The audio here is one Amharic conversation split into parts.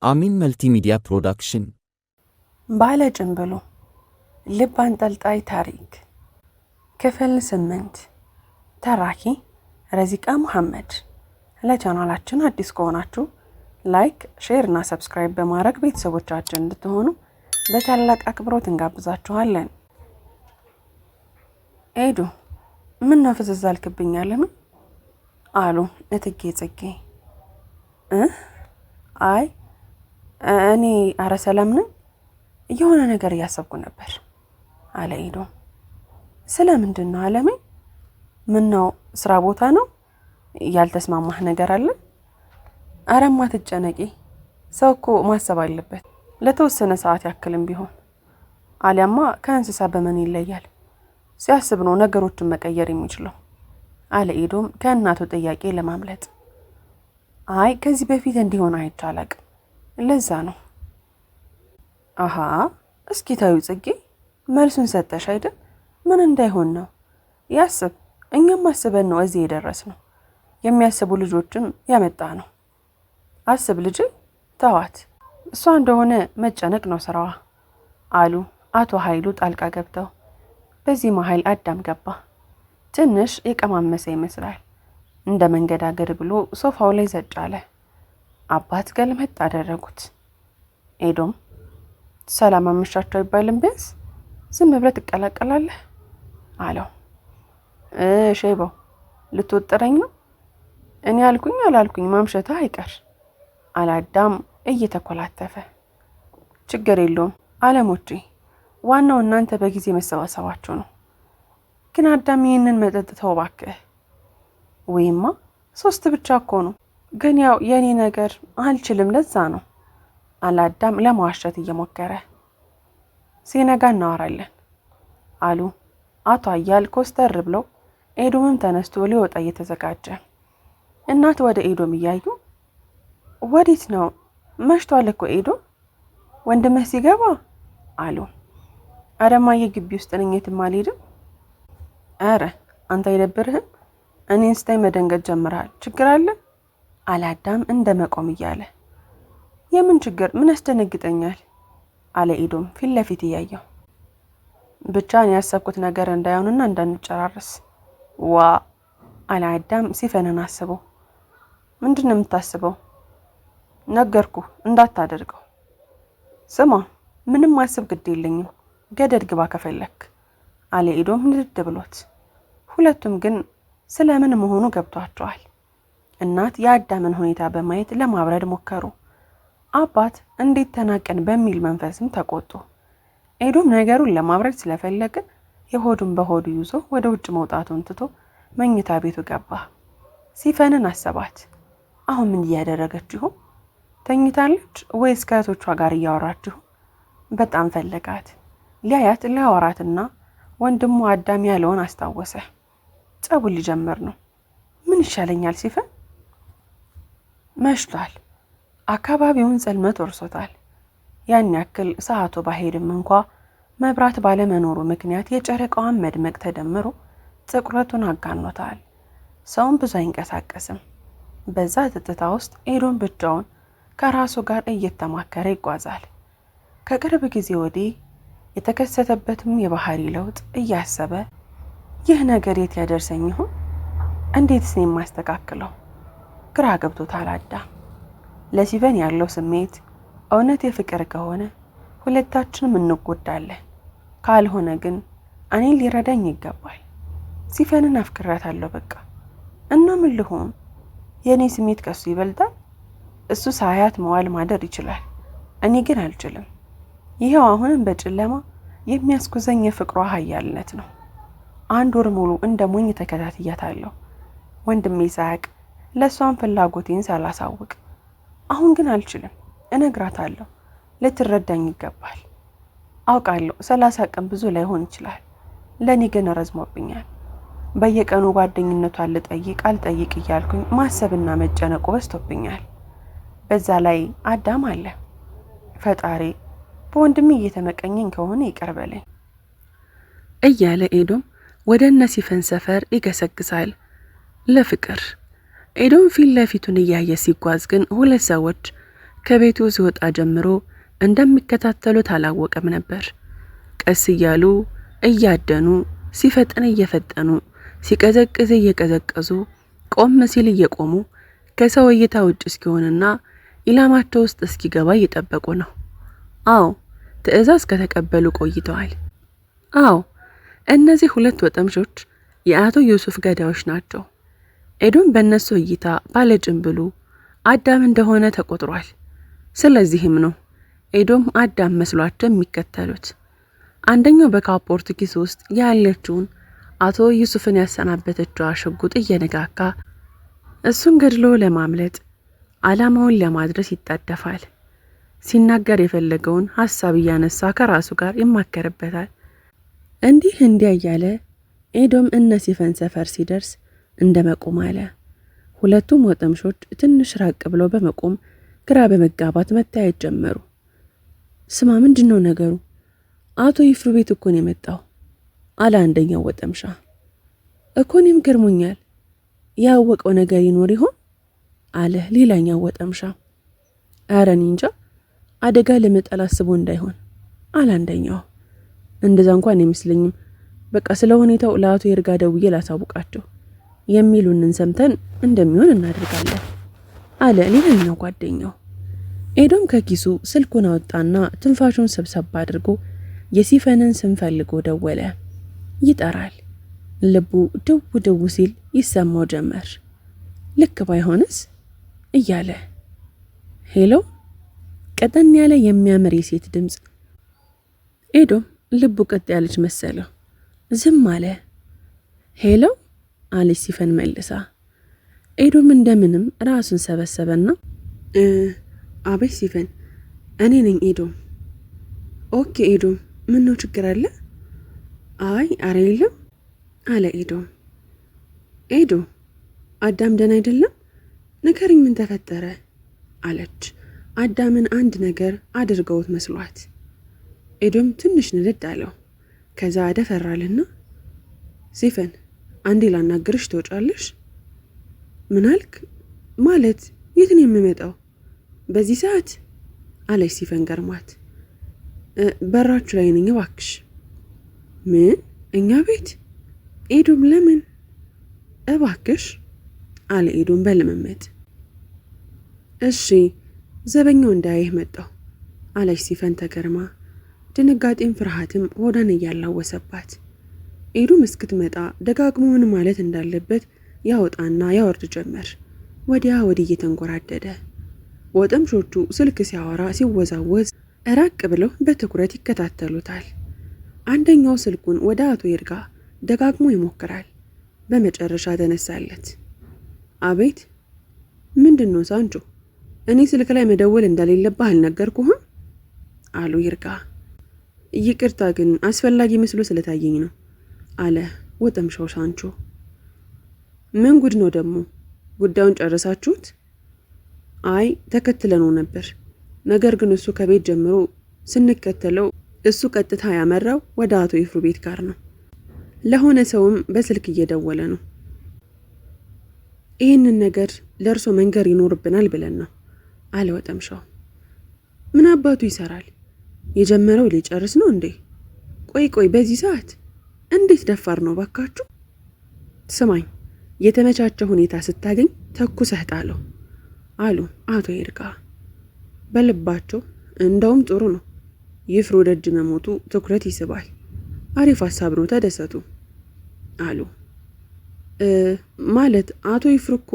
አሚን መልቲሚዲያ ፕሮዳክሽን ባለ ጭንብሉ ልብ አንጠልጣይ ታሪክ ክፍል 8 ተራኪ ረዚቃ መሐመድ። ለቻናላችን አዲስ ከሆናችሁ ላይክ፣ ሼር እና ሰብስክራይብ በማድረግ ቤተሰቦቻችን እንድትሆኑ በታላቅ አክብሮት እንጋብዛችኋለን። ኤዱ ምን ነው ፍዝዝ አልክብኝ አለምን? አሉ እትጌ ጽጌ። አይ እኔ አረ ሰላም ነኝ፣ የሆነ ነገር እያሰብኩ ነበር አለ ኤዱ። ስለምንድን ነው አለሜ? ምን ነው ስራ ቦታ ነው? ያልተስማማህ ነገር አለ? አረማ ትጨነቂ፣ ሰው እኮ ማሰብ አለበት ለተወሰነ ሰዓት ያክልም ቢሆን። አሊያማ ከእንስሳ በምን ይለያል? ሲያስብ ነው ነገሮችን መቀየር የሚችለው አለ ኤዱም ከእናቱ ጥያቄ ለማምለጥ። አይ ከዚህ በፊት እንዲሆን አይቻላቅ፣ ለዛ ነው። አሃ እስኪ ታዩ ጽጌ፣ መልሱን ሰጠሽ አይደል? ምን እንዳይሆን ነው? ያስብ፣ እኛም አስበን ነው እዚህ የደረስ ነው። የሚያስቡ ልጆችም ያመጣ ነው። አስብ ልጅ፣ ተዋት፣ እሷ እንደሆነ መጨነቅ ነው ስራዋ አሉ አቶ ኃይሉ ጣልቃ ገብተው። በዚህ መሀል አዳም ገባ። ትንሽ የቀማመሰ ይመስላል። እንደ መንገዳገድ ብሎ ሶፋው ላይ ዘጭ አለ። አባት ገልመጥ አደረጉት። ኤዶም ሰላም አመሻቸው አይባልም፣ ቢያንስ ዝም ብለህ ትቀላቀላለህ አለው። ሼባው ልትወጥረኝ ነው? እኔ አልኩኝ አላልኩኝ ማምሸታ አይቀር አላዳም እየተኮላተፈ። ችግር የለውም አለሞቼ፣ ዋናው እናንተ በጊዜ መሰባሰባችሁ ነው። ግን አዳም ይህንን መጠጥ ተው እባክህ። ወይማ 3 ብቻ እኮ ነው። ግን ያው የኔ ነገር አልችልም፣ ለዛ ነው አላዳም ለማዋሸት እየሞከረ። ሲነጋ እናወራለን አሉ አቶ አያል ኮስተር ብለው። ኤዶምም ተነስቶ ሊወጣ እየተዘጋጀ። እናት ወደ ኤዶም እያዩ ወዴት ነው? መሽቷል እኮ ኤዶም፣ ወንድምህ ሲገባ አሉ። አረማዬ ግቢ ውስጥ ነኝ፣ የትም አልሄድም። አረ አንተ አይደብርህም? እኔን ስታይ መደንገጥ ጀምረሃል። ችግር አለ አላዳም እንደ መቆም እያለ። የምን ችግር? ምን ያስደነግጠኛል አለ ኤዶም ፊት ለፊት እያየው። ብቻ እኔ ያሰብኩት ነገር እንዳይሆንና እንዳንጨራረስ። ዋ አላዳም ሲፈነን አስበው። ምንድን ነው የምታስበው? ነገርኩ እንዳታደርገው። ስማ ምንም ማስብ ግድ የለኝም፣ ገደድ ግባ ከፈለክ አለ ኤዶም ንድድ ብሎት። ሁለቱም ግን ስለምን መሆኑ ገብቷቸዋል። እናት የአዳምን ሁኔታ በማየት ለማብረድ ሞከሩ። አባት እንዴት ተናቀን በሚል መንፈስም ተቆጡ። ኤዶም ነገሩን ለማብረድ ስለፈለገ የሆዱን በሆዱ ይዞ ወደ ውጭ መውጣቱን ትቶ መኝታ ቤቱ ገባ። ሲፈንን አሰባት። አሁን ምን እያደረገች ይሆን? ተኝታለች ወይስ ከእህቶቿ ጋር እያወራች ይሆን? በጣም ፈለጋት። ሊያያት ሊያወራትና ወንድሙ አዳም ያለውን አስታወሰ። ጸቡን ሊጀምር ነው። ምን ይሻለኛል ሲፈን? መሽቷል። አካባቢውን ጽልመት ወርሶታል። ያን ያክል ሰዓቱ ባሄድም እንኳ መብራት ባለመኖሩ ምክንያት የጨረቃዋን መድመቅ ተደምሮ ጥቁረቱን አጋኖታል። ሰውም ብዙ አይንቀሳቀስም። በዛ ትጥታ ውስጥ ኤዶም ብቻውን ከራሱ ጋር እየተማከረ ይጓዛል። ከቅርብ ጊዜ ወዲህ የተከሰተበትም የባህሪ ለውጥ እያሰበ ይህ ነገር የት ያደርሰኝ ይሆን? እንዴትስ ነው የማስተካክለው? ግራ ገብቶታል አዳም። ለሲፈን ያለው ስሜት እውነት የፍቅር ከሆነ ሁለታችንም እንጎዳለን፣ ካልሆነ ግን እኔን ሊረዳኝ ይገባል። ሲፈንን አፍቅራታለሁ በቃ። እና ምን ልሆን? የእኔ ስሜት ከሱ ይበልጣል። እሱ ሳያት መዋል ማደር ይችላል፣ እኔ ግን አልችልም። ይኸው አሁንም በጨለማ የሚያስኩዘኝ የፍቅሯ ኃያልነት ነው። 1 ወር ሙሉ እንደ ሞኝ ተከታትያታለሁ፣ ወንድሜ ሳያቅ ለሷን ፍላጎቴን ሳላሳውቅ። አሁን ግን አልችልም፣ እነግራታለሁ፣ ልትረዳኝ ይገባል። አውቃለሁ 30 ቀን ብዙ ላይሆን ይችላል፣ ለኔ ግን ረዝሞብኛል። በየቀኑ ጓደኝነቷን ልጠይቅ አልጠይቅ እያልኩኝ ማሰብና መጨነቁ በዝቶብኛል። በዛ ላይ አዳም አለ። ፈጣሪ በወንድሜ እየተመቀኘኝ ከሆነ ይቅር በለኝ እያለ ኤዶም ወደ እነ ሲፈን ሰፈር ይገሰግሳል ለፍቅር። ኤዶም ፊት ለፊቱን እያየ ሲጓዝ ግን 2 ሰዎች ከቤቱ ሲወጣ ጀምሮ እንደሚከታተሉት አላወቀም ነበር። ቀስ እያሉ እያደኑ፣ ሲፈጥን እየፈጠኑ፣ ሲቀዘቅዝ እየቀዘቀዙ፣ ቆም ሲል እየቆሙ ከሰው እይታ ውጭ እስኪሆንና ኢላማቸው ውስጥ እስኪገባ እየጠበቁ ነው። አዎ ትዕዛዝ ከተቀበሉ ቆይተዋል። አዎ እነዚህ ሁለት ወጠምሾች የአቶ ዩሱፍ ገዳዮች ናቸው። ኤዶም በእነሱ እይታ ባለጭንብሉ አዳም እንደሆነ ተቆጥሯል። ስለዚህም ነው ኤዶም አዳም መስሏቸው የሚከተሉት። አንደኛው በካፖርት ኪስ ውስጥ ያለችውን አቶ ዩሱፍን ያሰናበተችው ሽጉጥ እየነካካ እሱን ገድሎ ለማምለጥ ዓላማውን ለማድረስ ይጣደፋል። ሲናገር የፈለገውን ሐሳብ እያነሳ ከራሱ ጋር ይማከርበታል። እንዲህ እያለ ኤዶም እነ ሲፈን ሰፈር ሲደርስ እንደመቆም አለ። ሁለቱም ወጠምሾች ትንሽ ራቅ ብለው በመቆም ግራ በመጋባት መታየት ጀመሩ። ስማ፣ ምንድነው ነገሩ? አቶ ይፍሩ ቤት እኮ ነው የመጣው አለ አንደኛው ወጠምሻ። እኮ እኔም ገርሞኛል፣ ያወቀው ነገር ይኖር ይሆን አለ ሌላኛው ወጠምሻ። ኧረ እኔ እንጃ፣ አደጋ ለመጣል አስቦ እንዳይሆን አለ አንደኛው። እንደዛ እንኳን አይመስለኝም፣ በቃ ስለ ሁኔታው ለአቶ ይርጋ ደውዬ ላሳውቃቸው፣ የሚሉንን ሰምተን እንደሚሆን እናደርጋለን አለ ሌላኛው ጓደኛው። ኤዶም ከኪሱ ስልኩን አወጣና ትንፋሹን ሰብሰብ አድርጎ የሲፈንን ስም ፈልጎ ደወለ። ይጠራል። ልቡ ድው ድው ሲል ይሰማው ጀመር። ልክ ባይሆንስ እያለ ሄሎ፣ ቀጠን ያለ የሚያምር የሴት ድምፅ። ኤዶም ልቡ ቀጥ ያለች መሰለው። ዝም አለ። ሄሎ አለች ሲፈን መልሳ። ኤዶም እንደምንም ራሱን ሰበሰበና አቤት ሲፈን፣ እኔ ነኝ ኤዶም። ኦኬ ኤዶም፣ ምን ነው ችግር አለ? አይ አረ የለም አለ ኤዶም። ኤዶም፣ አዳም ደህና አይደለም? ንገሪኝ፣ ምን ተፈጠረ? አለች አዳምን አንድ ነገር አድርገውት መስሏት። ኤዶም ትንሽ ንድድ አለው። ከዛ ደፈራልና ሲፈን፣ አንዴ ላናግርሽ ትወጫለሽ? ምን አልክ? ማለት የት ነው የምመጣው በዚህ ሰዓት? አለች ሲፈን ገርሟት። በራችሁ ላይ ነኝ እባክሽ። ምን? እኛ ቤት? ኤዶም ለምን? እባክሽ አለ ኤዶም በልምምጥ። እሺ ዘበኛው እንዳያይህ መጣሁ አለች ሲፈን ተገርማ። ድንጋጤም ፍርሃትም ሆዳን እያላወሰባት ኤዶም እስክትመጣ ደጋግሞ ምን ማለት እንዳለበት ያወጣና ያወርድ ጀመር። ወዲያ ወዲህ እየተንጎራደደ ወጠምሾቹ ስልክ ሲያወራ ሲወዛወዝ ራቅ ብለው በትኩረት ይከታተሉታል። አንደኛው ስልኩን ወደ አቶ ይርጋ ደጋግሞ ይሞክራል። በመጨረሻ ተነሳለት። አቤት፣ ምንድነው ሳንቾ? እኔ ስልክ ላይ መደወል እንደሌለብህ አልነገርኩህም? አሉ ይርጋ። ይቅርታ ግን አስፈላጊ መስሎ ስለታየኝ ነው አለ ወጠምሻው ሳንቾ። ምን ጉድ ነው ደግሞ? ጉዳዩን ጨረሳችሁት? አይ ተከትለነው ነበር፣ ነገር ግን እሱ ከቤት ጀምሮ ስንከተለው እሱ ቀጥታ ያመራው ወደ አቶ ይፍሩ ቤት ጋር ነው። ለሆነ ሰውም በስልክ እየደወለ ነው። ይህንን ነገር ለእርሶ መንገር ይኖርብናል ብለን ነው አለ ወጠምሻው። ምን አባቱ ይሰራል? የጀመረው ሊጨርስ ነው እንዴ? ቆይ በዚህ ሰዓት እንዴት ደፋር ነው ባካችሁ! ስማኝ፣ የተመቻቸ ሁኔታ ስታገኝ ተኩሰህ ጣለው አሉ አቶ ይርጋ። በልባቸው እንደውም ጥሩ ነው፣ ይፍሩ ደጅ መሞቱ ትኩረት ይስባል፣ አሪፍ ሀሳብ ነው፣ ተደሰቱ አሉ። ማለት አቶ ይፍሩ እኮ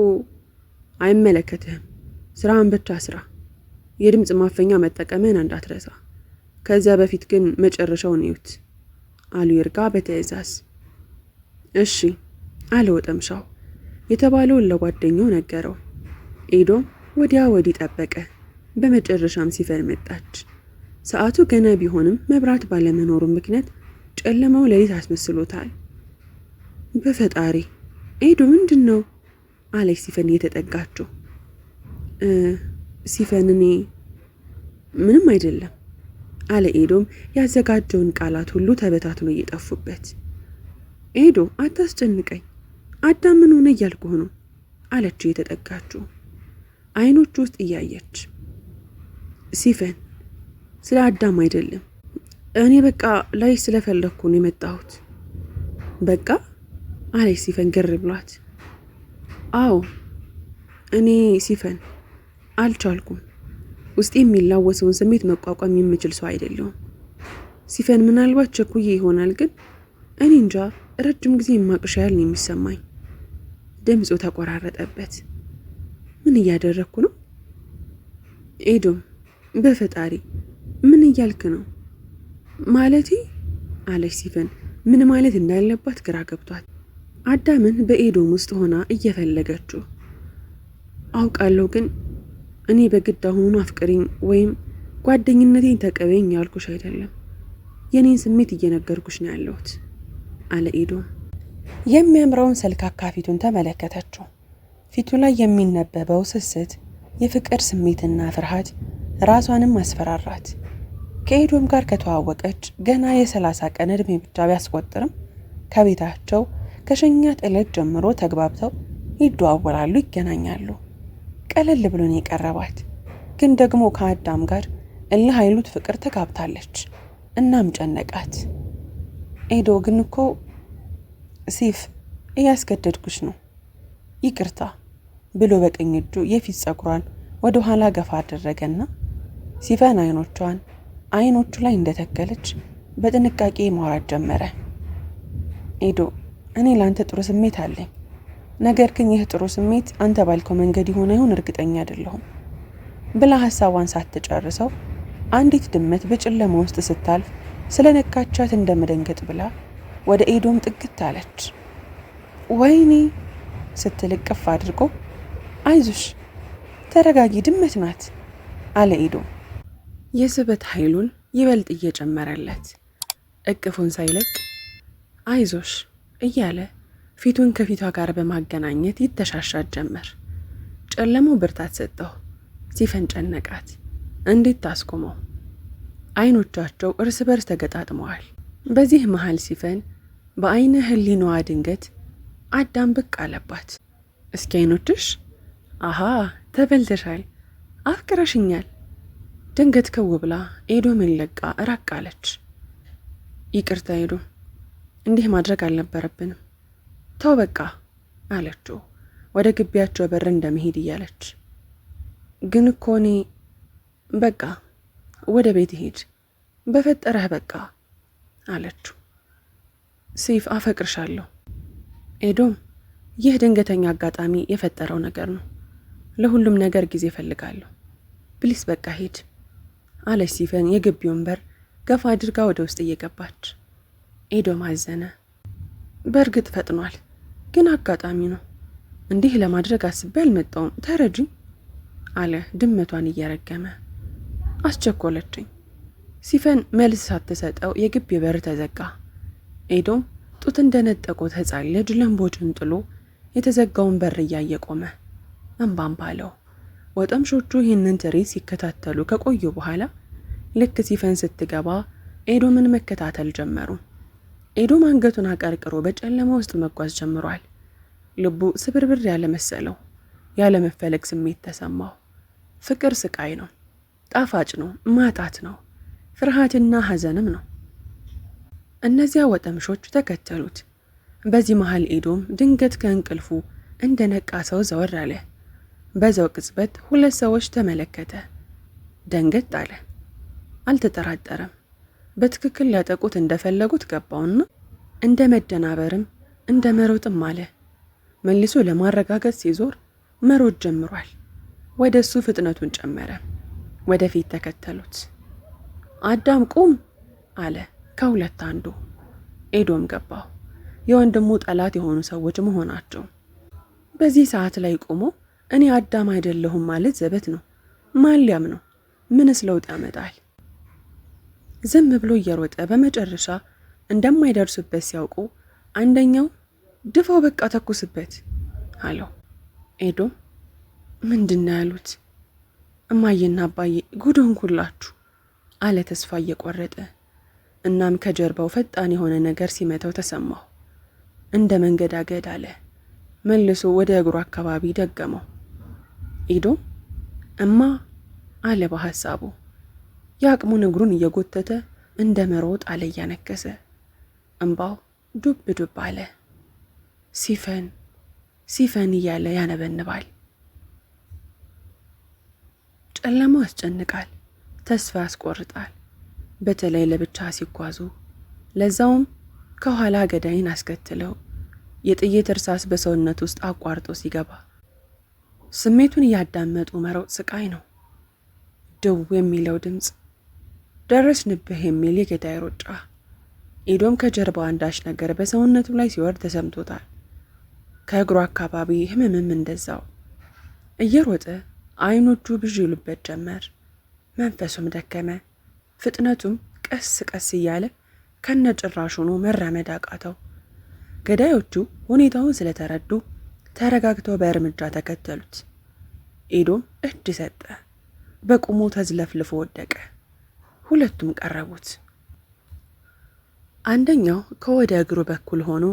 አይመለከትህም፣ ስራን ብቻ ስራ፣ የድምጽ ማፈኛ መጠቀምን እንዳትረሳ፣ ከዚያ በፊት ግን መጨረሻውን እዩት አሉ ይርጋ በትዕዛዝ። እሺ አለ ወጠምሻው። የተባለውን ለጓደኛው ነገረው። ኤዶም ወዲያ ወዲህ ጠበቀ። በመጨረሻም ሲፈን መጣች። ሰዓቱ ገና ቢሆንም መብራት ባለመኖሩ ምክንያት ጨለማው ሌሊት አስመስሎታል። በፈጣሪ ኤዶ ምንድነው? አለች ሲፈን እየተጠጋችው። ሲፈን፣ እኔ ምንም አይደለም አለ ኤዶም ያዘጋጀውን ቃላት ሁሉ ተበታትኖ እየጠፉበት። ኤዶ አታስጨንቀኝ፣ አዳም ምን ሆነ እያልኩህ ነው አለችው እየተጠጋችው አይኖቹ ውስጥ እያየች። ሲፈን ስለ አዳም አይደለም፣ እኔ በቃ ላይ ስለፈለግኩ ነው የመጣሁት። በቃ አለች ሲፈን ግር ብሏት። አዎ እኔ ሲፈን አልቻልኩም። ውስጥ የሚላወሰውን ስሜት መቋቋም የምችል ሰው አይደለሁም። ሲፈን ምናልባት ቸኩዬ ይሆናል፣ ግን እኔ እንጃ ረጅም ጊዜ የማቅሽ ያህል ነው የሚሰማኝ። ድምፁ ተቆራረጠበት። ምን እያደረግኩ ነው? ኤዶም በፈጣሪ ምን እያልክ ነው? ማለቴ አለች ሲፈን ምን ማለት እንዳለባት ግራ ገብቷት። አዳምን በኤዶም ውስጥ ሆና እየፈለገችው። አውቃለሁ፣ ግን እኔ በግድ አሁኑን አፍቅሪኝ ወይም ጓደኝነቴን ተቀበይኝ ያልኩሽ አይደለም። የኔን ስሜት እየነገርኩሽ ነው ያለሁት አለ ኤዶም። የሚያምረውን ሰልካካ ፊቱን ተመለከተችው። ፊቱ ላይ የሚነበበው ስስት፣ የፍቅር ስሜትና ፍርሃት ራሷንም አስፈራራት። ከኤዶም ጋር ከተዋወቀች ገና የ30 ቀን ዕድሜ ብቻ ቢያስቆጥርም ከቤታቸው ከሸኛት ዕለት ጀምሮ ተግባብተው ይደዋወላሉ፣ ይገናኛሉ። ቀለል ብሎን የቀረባት ግን ደግሞ ከአዳም ጋር እልህ ኃይሉት ፍቅር ተጋብታለች። እናም ጨነቃት። ኤዶ ግን እኮ ሲፍ እያስገደድኩሽ ነው፣ ይቅርታ ብሎ በቀኝ እጁ የፊት ፀጉሯን ወደ ኋላ ገፋ አደረገና ሲፈን አይኖቹ ላይ እንደተከለች በጥንቃቄ ማውራት ጀመረ። ኤዶ እኔ ላንተ ጥሩ ስሜት አለኝ፣ ነገር ግን ይህ ጥሩ ስሜት አንተ ባልከው መንገድ ይሆን አይሆን እርግጠኛ አይደለሁም ብላ ሀሳቧን ሳትጨርሰው አንዲት ድመት በጨለማ ውስጥ ስታልፍ ስለነካቻት እንደመደንገጥ ብላ ወደ ኤዶም ጥግት አለች። ወይኔ ስትል እቅፍ አድርጎ አይዞሽ ተረጋጊ፣ ድመት ናት አለ ኤዶም የስበት ኃይሉን ይበልጥ እየጨመረለት። እቅፉን ሳይለቅ አይዞሽ እያለ ፊቱን ከፊቷ ጋር በማገናኘት ይተሻሻት ጀመር። ጨለማው ብርታት ሰጠው። ሲፈን ጨነቃት። እንዴት ታስቆመው? አይኖቻቸው እርስ በርስ ተገጣጥመዋል። በዚህ መሃል ሲፈን በአይነ ህሊናዋ ድንገት አዳም ብቅ አለባት። እስኪ አይኖችሽ፣ አሃ ተበልተሻል፣ አፍቅረሽኛል። ድንገት ከው ብላ ኤዶምን ለቃ ራቅ አለች። ይቅርታ ኤዶም፣ እንዲህ ማድረግ አልነበረብንም፣ ተው በቃ አለችው ወደ ግቢያቸው በር እንደመሄድ እያለች። ግን እኮ እኔ በቃ ወደ ቤት ሂድ በፈጠረህ በቃ አለችው። ሲፍ አፈቅርሻለሁ ኤዶም፣ ይህ ድንገተኛ አጋጣሚ የፈጠረው ነገር ነው። ለሁሉም ነገር ጊዜ እፈልጋለሁ። ፕሊስ በቃ ሂድ አለች ሲፈን የግቢውን በር ገፋ አድርጋ ወደ ውስጥ እየገባች። ኤዶም አዘነ። በእርግጥ ፈጥኗል፣ ግን አጋጣሚ ነው። እንዲህ ለማድረግ አስቤ አልመጣሁም፣ ተረጅኝ አለ ድመቷን እየረገመ። አስቸኮለችኝ። ሲፈን መልስ ሳትሰጠው የግቢ በር ተዘጋ። ኤዶም ጡት እንደነጠቁት ሕፃን ልጅ ለምቦጭን ጥሎ የተዘጋውን በር እያየ ቆመ። እንባም ባለው። ወጠምሾቹ ይህንን ትርኢት ሲከታተሉ ከቆዩ በኋላ ልክ ሲፈን ስትገባ ኤዶምን መከታተል ጀመሩ። ኤዶም አንገቱን አቀርቅሮ በጨለማ ውስጥ መጓዝ ጀምሯል። ልቡ ስብርብር ያለ መሰለው። ያለ መፈለግ ስሜት ተሰማው። ፍቅር ስቃይ ነው፣ ጣፋጭ ነው፣ ማጣት ነው፣ ፍርሃትና ሐዘንም ነው። እነዚያ ወጠምሾች ተከተሉት። በዚህ መሃል ኤዶም ድንገት ከእንቅልፉ እንደ ነቃ ሰው ዘወር አለ። በዛው ቅጽበት 2 ሰዎች ተመለከተ። ደንገጥ አለ። አልተጠራጠረም። በትክክል ሊያጠቁት እንደፈለጉት ገባውና እንደ መደናበርም እንደ መሮጥም አለ። መልሶ ለማረጋገጥ ሲዞር መሮጥ ጀምሯል። ወደ እሱ ፍጥነቱን ጨመረ። ወደፊት ተከተሉት። አዳም ቁም አለ ከሁለት አንዱ። ኤዶም ገባው። የወንድሙ ጠላት የሆኑ ሰዎች መሆናቸው። በዚህ ሰዓት ላይ ቆሞ እኔ አዳም አይደለሁም ማለት ዘበት ነው። ማሊያም ነው። ምንስ ለውጥ ያመጣል? ዝም ብሎ እየሮጠ በመጨረሻ እንደማይደርሱበት ሲያውቁ አንደኛው ድፋው በቃ ተኩስበት አለው። ኤዶም ምንድነው ያሉት? እማዬና አባዬ ጉድን ኩላችሁ አለ ተስፋ እየቆረጠ። እናም ከጀርባው ፈጣን የሆነ ነገር ሲመታው ተሰማው። እንደ መንገዳገድ አለ። መልሶ ወደ እግሩ አካባቢ ደገመው። ኤዶም እማ አለ በሐሳቡ። የአቅሙን እግሩን እየጎተተ እንደ መሮጥ አለ እያነከሰ። እንባው ዱብ ዱብ አለ። ሲፈን ሲፈን እያለ ያነበንባል። ጨለማው ያስጨንቃል፣ ተስፋ ያስቆርጣል። በተለይ ለብቻ ሲጓዙ፣ ለዛውም ከኋላ ገዳይን አስከትለው የጥይት እርሳስ በሰውነት ውስጥ አቋርጦ ሲገባ ስሜቱን እያዳመጡ መሮጥ ስቃይ ነው። ድው የሚለው ድምፅ፣ ደረስንብህ የሚል የገዳይ ሩጫ። ኤዶም ከጀርባው አንዳች ነገር በሰውነቱ ላይ ሲወርድ ተሰምቶታል። ከእግሩ አካባቢ ህመምም እንደዛው። እየሮጠ አይኖቹ ብዥ ይሉበት ጀመር። መንፈሱም ደከመ። ፍጥነቱም ቀስ ቀስ እያለ ከነጭራሹኑ መራመድ አቃተው። ገዳዮቹ ሁኔታውን ስለተረዱ ተረጋግተው በእርምጃ ተከተሉት። ኤዶም እጅ ሰጠ። በቁሙ ተዝለፍልፎ ወደቀ። ሁለቱም ቀረቡት። አንደኛው ከወደ እግሩ በኩል ሆኖ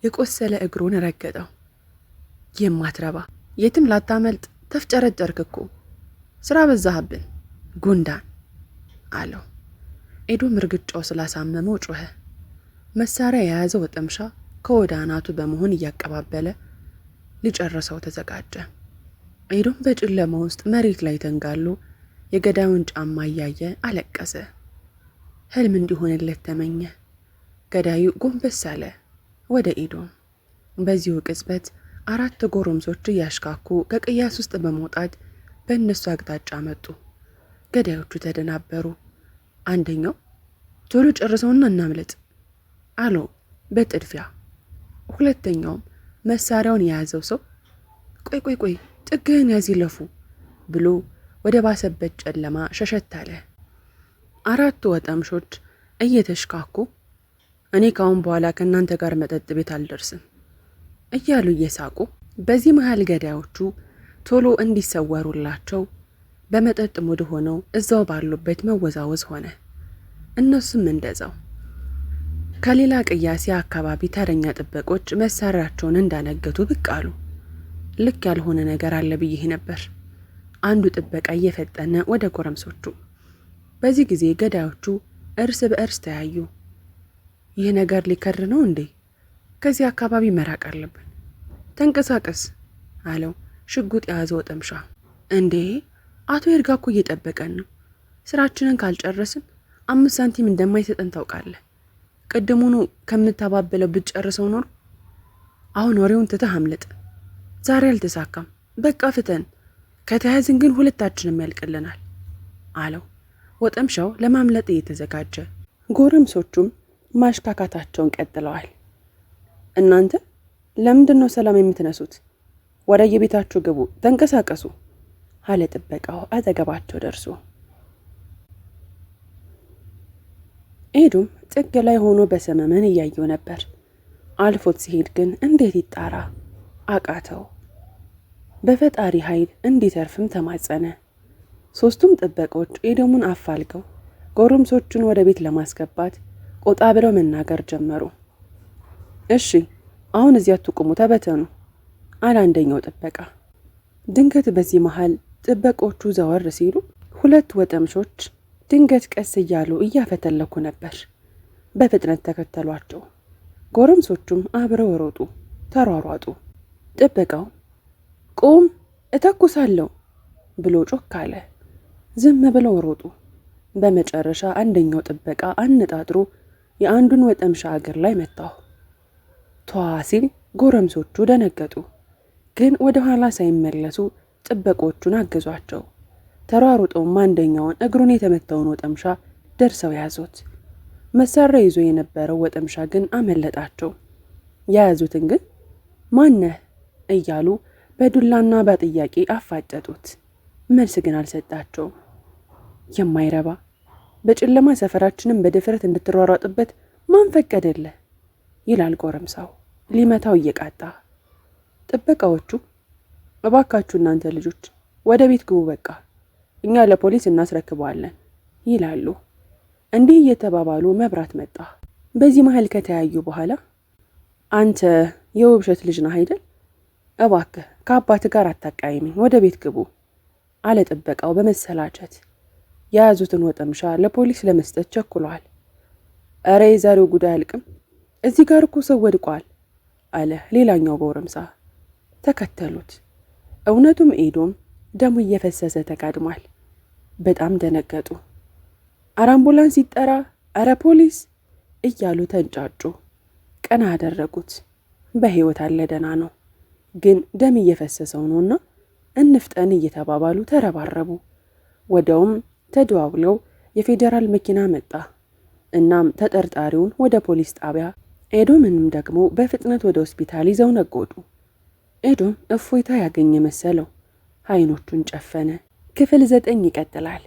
የቆሰለ እግሩን ረገጠው። የማትረባ የትም ላታመልጥ ተፍጨረጨርክ እኮ፣ ስራ በዛህብን ጉንዳን አለው። ኤዶም እርግጫው ስላሳመመው ጮኸ። መሳሪያ የያዘው ወጠምሻ ከወደ አናቱ በመሆን እያቀባበለ ሊጨርሰው ተዘጋጀ። ኤዶም በጨለማ ውስጥ መሬት ላይ ተንጋሎ የገዳዩን ጫማ እያየ አለቀሰ። ህልም እንዲሆንለት ተመኘ። ገዳዩ ጎንበስ አለ ወደ ኤዶም። በዚሁ ቅጽበት 4 ጎረምሶች እያሽካኩ ከቅያስ ውስጥ በመውጣት በእነሱ አቅጣጫ መጡ። ገዳዮቹ ተደናበሩ። አንደኛው ቶሎ ጨርሰውና እናምልጥ አለው በጥድፊያ። ሁለተኛውም መሳሪያውን የያዘው ሰው ቆይ ቆይ ቆይ ጥግህን ያዝ ይለፉ ብሎ ወደ ባሰበት ጨለማ ሸሸት አለ። 4 ወጠምሾች እየተሽካኩ እኔ ካሁን በኋላ ከእናንተ ጋር መጠጥ ቤት አልደርስም እያሉ እየሳቁ፣ በዚህ መሃል ገዳዮቹ ቶሎ እንዲሰወሩላቸው በመጠጥ ሙድ ሆነው እዛው ባሉበት መወዛወዝ ሆነ። እነሱም እንደዛው። ከሌላ ቅያሴ አካባቢ ተረኛ ጥበቆች መሳሪያቸውን እንዳነገቱ ብቅ አሉ። ልክ ያልሆነ ነገር አለ ብዬ ነበር። አንዱ ጥበቃ እየፈጠነ ወደ ጎረምሶቹ። በዚህ ጊዜ ገዳዮቹ እርስ በእርስ ተያዩ። ይህ ነገር ሊከር ነው እንዴ? ከዚህ አካባቢ መራቅ አለብን። ተንቀሳቀስ አለው ሽጉጥ የያዘው ወጠምሻ። እንዴ አቶ ይርጋ እኮ እየጠበቀን ነው። ስራችንን ካልጨረስን 5 ሳንቲም እንደማይሰጠን ታውቃለህ። ቅድሙኑ ከምታባበለው ብትጨርሰው ኖሮ። አሁን ወሬውን ትተህ አምልጥ። ዛሬ አልተሳካም። በቃ ፍተን። ከተያዝን ግን ሁለታችንም ያልቅልናል አለው ወጠምሻው ለማምለጥ እየተዘጋጀ። ጎረምሶቹም ማሽካካታቸውን ቀጥለዋል። እናንተ ለምንድነው ሰላም የምትነሱት? ወደ የቤታችሁ ግቡ፣ ተንቀሳቀሱ አለ ጥበቃው አጠገባቸው ደርሶ። ኤዶም ጥግ ላይ ሆኖ በሰመመን እያየው ነበር። አልፎት ሲሄድ ግን እንዴት ይጣራ አቃተው። በፈጣሪ ኃይል እንዲተርፍም ተማጸነ። 3ቱም ጥበቆች ኤዶምን አፋልገው ጎረምሶቹን ወደ ቤት ለማስገባት ቆጣ ብለው መናገር ጀመሩ። እሺ አሁን እዚያ አትቁሙ፣ ተበተኑ አለ አንደኛው ጥበቃ። ድንገት በዚህ መሃል ጥበቆቹ ዘወር ሲሉ 2 ወጠምሾች ድንገት ቀስ እያሉ እያፈተለኩ ነበር። በፍጥነት ተከተሏቸው። ጎረምሶቹም አብረው ሮጡ፣ ተሯሯጡ። ጥበቃው ቁም እተኩሳለሁ ብሎ ጮክ አለ። ዝም ብለው ሮጡ። በመጨረሻ አንደኛው ጥበቃ አነጣጥሮ የአንዱን ወጠምሻ እግር ላይ መታው። ቷ ሲል ጎረምሶቹ ደነገጡ። ግን ወደ ኋላ ሳይመለሱ ጥበቆቹን አገዟቸው። ተሯሩጠውም አንደኛውን እግሩን የተመታውን ወጠምሻ ደርሰው ያዙት። መሳሪያ ይዞ የነበረው ወጠምሻ ግን አመለጣቸው። የያዙትን ግን ማነህ እያሉ በዱላና በጥያቄ አፋጠጡት። መልስ ግን አልሰጣቸውም። የማይረባ በጨለማ ሰፈራችንን በድፍረት እንድትሯሯጥበት ማን ፈቀደልህ? ይላል ጎረምሳው ሊመታው እየቃጣ። ጥበቃዎቹ እባካችሁ እናንተ ልጆች ወደ ቤት ግቡ፣ በቃ እኛ ለፖሊስ እናስረክበዋለን ይላሉ። እንዲህ እየተባባሉ መብራት መጣ። በዚህ መሃል ከተያዩ በኋላ አንተ የውብሸት ልጅ ነህ አይደል? እባክህ ከአባት ጋር አታቃይሚኝ፣ ወደ ቤት ግቡ አለ ጥበቃው በመሰላቸት። የያዙትን ወጠምሻ ለፖሊስ ለመስጠት ቸኩለዋል። እረ የዛሬው ጉዳይ አልቅም፣ እዚህ ጋር እኮ ሰው ወድቋል አለ ሌላኛው ጎረምሳ። ተከተሉት። እውነቱም ኤዶም ደሙ እየፈሰሰ ተጋድሟል። በጣም ደነገጡ። አረ አምቡላንስ ይጠራ፣ አረ ፖሊስ እያሉ ተንጫጩ። ቀና አደረጉት። በህይወት አለ፣ ደህና ነው፣ ግን ደም እየፈሰሰው ነውና እንፍጠን እየተባባሉ ተረባረቡ። ወዲያውም ተደዋውለው የፌዴራል መኪና መጣ። እናም ተጠርጣሪውን ወደ ፖሊስ ጣቢያ፣ ኤዶምንም ደግሞ በፍጥነት ወደ ሆስፒታል ይዘው ነጎዱ። ኤዶም እፎይታ ያገኘ መሰለው። አይኖቹን ጨፈነ። ክፍል 9 ይቀጥላል።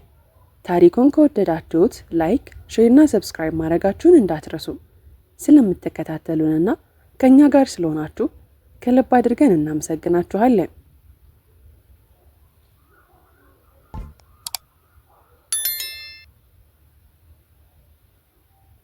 ታሪኩን ከወደዳችሁት ላይክ፣ ሼርና ሰብስክራይብ ማድረጋችሁን እንዳትረሱ። ስለምትከታተሉንና ከኛ ጋር ስለሆናችሁ ከልብ አድርገን እናመሰግናችኋለን።